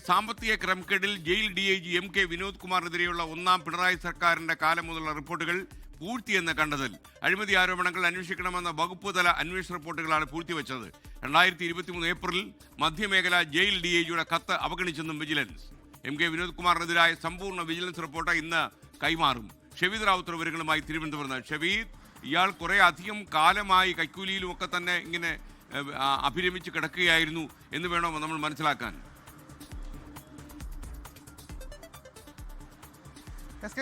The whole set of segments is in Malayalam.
സാമ്പത്തിക ക്രമക്കേടിൽ ജയിൽ DIG MK വിനോദ് കുമാറിനെതിരെയുള്ള ഒന്നാം പിണറായി സർക്കാരിന്റെ കാലം മുതലുള്ള റിപ്പോർട്ടുകൾ പൂഴ്ത്തിയെന്ന് കണ്ടെത്തൽ. അഴിമതി ആരോപണങ്ങൾ അന്വേഷിക്കണമെന്ന വകുപ്പ് തല അന്വേഷണ റിപ്പോർട്ടുകളാണ് പൂഴ്ത്തിവെച്ചത്. 2023 ഏപ്രിലിൽ മധ്യമേഖല ജയിൽ DIGയുടെ കത്ത് അവഗണിച്ചെന്നും വിജിലൻസ്. MK വിനോദ് കുമാറിനെതിരായ സമ്പൂർണ്ണ വിജിലൻസ് റിപ്പോർട്ട് ഇന്ന് കൈമാറും. ഷെവീദ് റാവുത്തർ വിവരങ്ങളുമായി തിരുവനന്തപുരം. ഷെവീദ്, ഇയാൾ കുറെ അധികം കാലമായി കൈക്കൂലിയിലും ഒക്കെ തന്നെ ഇങ്ങനെ അഭിരമിച്ച് കിടക്കുകയായിരുന്നു എന്ന് വേണോ നമ്മൾ മനസ്സിലാക്കാൻ?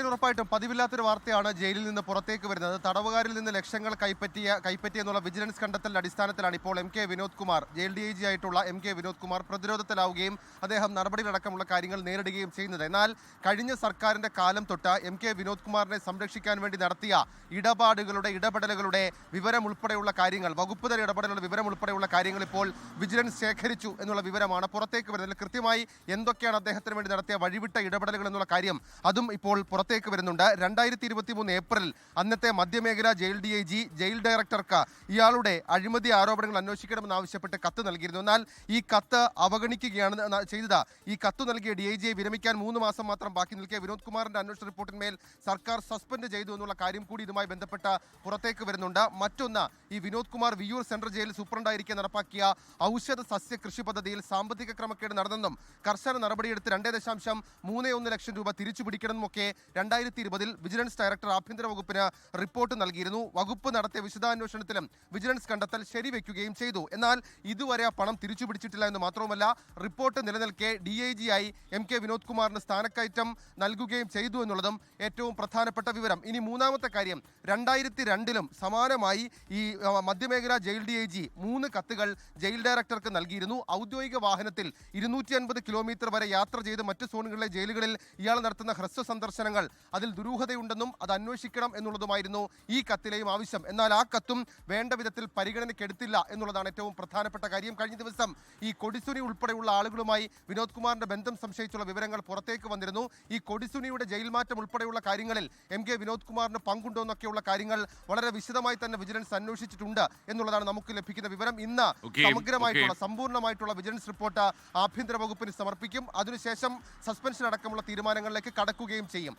ഉറപ്പായിട്ടും പതിവില്ലാത്തൊരു വാർത്തയാണ് ജയിലിൽ നിന്ന് പുറത്തേക്ക് വരുന്നത്. തടവുകാരിൽ നിന്ന് ലക്ഷങ്ങൾ കൈപ്പറ്റിയെന്നുള്ള വിജിലൻസ് കണ്ടെത്തലിന്റെ അടിസ്ഥാനത്തിലാണ് ഇപ്പോൾ MK Vinod Kumar, jail DIG ആയിട്ടുള്ള MK വിനോദ് കുമാർ പ്രതിരോധത്തിലാവുകയും അദ്ദേഹം നടപടികളടക്കമുള്ള കാര്യങ്ങൾ നേരിടുകയും ചെയ്യുന്നത്. എന്നാൽ കഴിഞ്ഞ സർക്കാരിന്റെ കാലം തൊട്ട് MK വിനോദ് കുമാറിനെ സംരക്ഷിക്കാൻ വേണ്ടി നടത്തിയ ഇടപെടലുകളുടെ വിവരം ഉൾപ്പെടെയുള്ള കാര്യങ്ങൾ, വകുപ്പ് തല ഇടപെടലുകളുടെ വിവരം ഉൾപ്പെടെയുള്ള കാര്യങ്ങൾ ഇപ്പോൾ വിജിലൻസ് ശേഖരിച്ചു എന്നുള്ള വിവരമാണ് പുറത്തേക്ക് വരുന്നത്. കൃത്യമായി എന്തൊക്കെയാണ് അദ്ദേഹത്തിന് വേണ്ടി നടത്തിയ വഴിവിട്ട ഇടപെടലുകൾ എന്നുള്ള കാര്യം അതും ഇപ്പോൾ പുറത്തേക്ക് വരുന്നുണ്ട്. 2023 ഏപ്രിൽ അന്നത്തെ മധ്യമേഖല ജയിൽ DIG ജയിൽ ഡയറക്ടർക്ക് ഇയാളുടെ അഴിമതി ആരോപണങ്ങൾ അന്വേഷിക്കണമെന്ന് ആവശ്യപ്പെട്ട് കത്ത് നൽകിയിരുന്നു. എന്നാൽ ഈ കത്ത് അവഗണിക്കുകയാണ് ചെയ്തത്. ഈ കത്ത് നൽകിയ DIGയെ വിരമിക്കാൻ 3 മാസം മാത്രം ബാക്കി നിൽക്കെ വിനോദ് കുമാറിന്റെ അന്വേഷണ റിപ്പോർട്ടിന്മേൽ സർക്കാർ സസ്പെൻഡ് ചെയ്തു എന്നുള്ള കാര്യം കൂടി ഇതുമായി ബന്ധപ്പെട്ട് പുറത്തേക്ക് വരുന്നുണ്ട്. മറ്റൊന്ന്, ഈ വിനോദ് കുമാർ വിയ്യൂർ സെൻട്രൽ ജയിൽ സൂപ്രണ്ടായിരിക്കെ നടപ്പാക്കിയ ഔഷധ സസ്യ കൃഷി പദ്ധതിയിൽ സാമ്പത്തിക ക്രമക്കേട് നടന്നെന്നും കർശന നടപടിയെടുത്ത് 2.31 ലക്ഷം രൂപ തിരിച്ചു പിടിക്കണമെന്നൊക്കെ 2020 വിജിലൻസ് ഡയറക്ടർ ആഭ്യന്തര വകുപ്പിന് റിപ്പോർട്ട് നൽകിയിരുന്നു. വകുപ്പ് നടത്തിയ വിശദാന്വേഷണത്തിലും വിജിലൻസ് കണ്ടെത്തൽ ശരിവെക്കുകയും ചെയ്തു. എന്നാൽ ഇതുവരെ ആ പണം തിരിച്ചു പിടിച്ചിട്ടില്ല എന്ന് മാത്രവുമല്ല, റിപ്പോർട്ട് നിലനിൽക്കെ DIG ആയി MK വിനോദ് കുമാറിന് സ്ഥാനക്കയറ്റം നൽകുകയും ചെയ്തു എന്നുള്ളതും ഏറ്റവും പ്രധാനപ്പെട്ട വിവരം. ഇനി മൂന്നാമത്തെ കാര്യം, 2002 സമാനമായി ഈ മധ്യമേഖല ജയിൽ DIG 3 കത്തുകൾ ജയിൽ ഡയറക്ടർക്ക് നൽകിയിരുന്നു. ഔദ്യോഗിക വാഹനത്തിൽ 250 കിലോമീറ്റർ വരെ യാത്ര ചെയ്ത് മറ്റ് സോണുകളിലെ ജയിലുകളിൽ ഇയാൾ നടത്തുന്ന ഹ്രസ്വ സന്ദർശനങ്ങൾ, അതിൽ ദുരൂഹതയുണ്ടെന്നും അത് അന്വേഷിക്കണം എന്നുള്ളതുമായിരുന്നു ഈ കത്തിലെയും ആവശ്യം. എന്നാൽ ആ കത്തും വേണ്ട വിധത്തിൽ പരിഗണനയ്ക്കെടുത്തില്ല എന്നുള്ളതാണ് ഏറ്റവും പ്രധാനപ്പെട്ട കാര്യം. കഴിഞ്ഞ ദിവസം ഈ കൊടിസുനി ഉൾപ്പെടെയുള്ള ആളുകളുമായി വിനോദ് കുമാറിന്റെ ബന്ധം സംശയിച്ചുള്ള വിവരങ്ങൾ പുറത്തേക്ക് വന്നിരുന്നു. ഈ കൊടിസുനിയുടെ ജയിൽ മാറ്റം ഉൾപ്പെടെയുള്ള കാര്യങ്ങളിൽ MK വിനോദ് കുമാറിന് പങ്കുണ്ടോ എന്നൊക്കെയുള്ള കാര്യങ്ങൾ വളരെ വിശദമായി തന്നെ വിജിലൻസ് അന്വേഷിച്ചിട്ടുണ്ട് എന്നുള്ളതാണ് നമുക്ക് ലഭിക്കുന്ന വിവരം. ഇന്ന് സമഗ്രമായിട്ടുള്ള സമ്പൂർണ്ണമായിട്ടുള്ള വിജിലൻസ് റിപ്പോർട്ട് ആഭ്യന്തര വകുപ്പിന് സമർപ്പിക്കും. അതിനുശേഷം സസ്പെൻഷൻ അടക്കമുള്ള തീരുമാനങ്ങളിലേക്ക് കടക്കുകയും ചെയ്യും.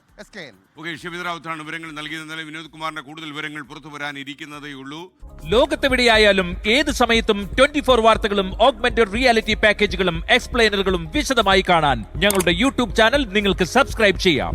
ഷെവീദ് റാവുത്താണ് വിവരങ്ങൾ നൽകിയത്. വിനോദ് കുമാറിന്റെ കൂടുതൽ വിവരങ്ങൾ പുറത്തു വരാനിരിക്കുന്നതേയുള്ളൂ. ലോകത്തെവിടെയായാലും ഏത് സമയത്തും 24 വാർത്തകളും ഓഗ്മെന്റഡ് റിയാലിറ്റി പാക്കേജുകളും എക്സ്പ്ലെയിനറുകളും വിശദമായി കാണാൻ ഞങ്ങളുടെ YouTube ചാനൽ നിങ്ങൾക്ക് സബ്സ്ക്രൈബ് ചെയ്യാം.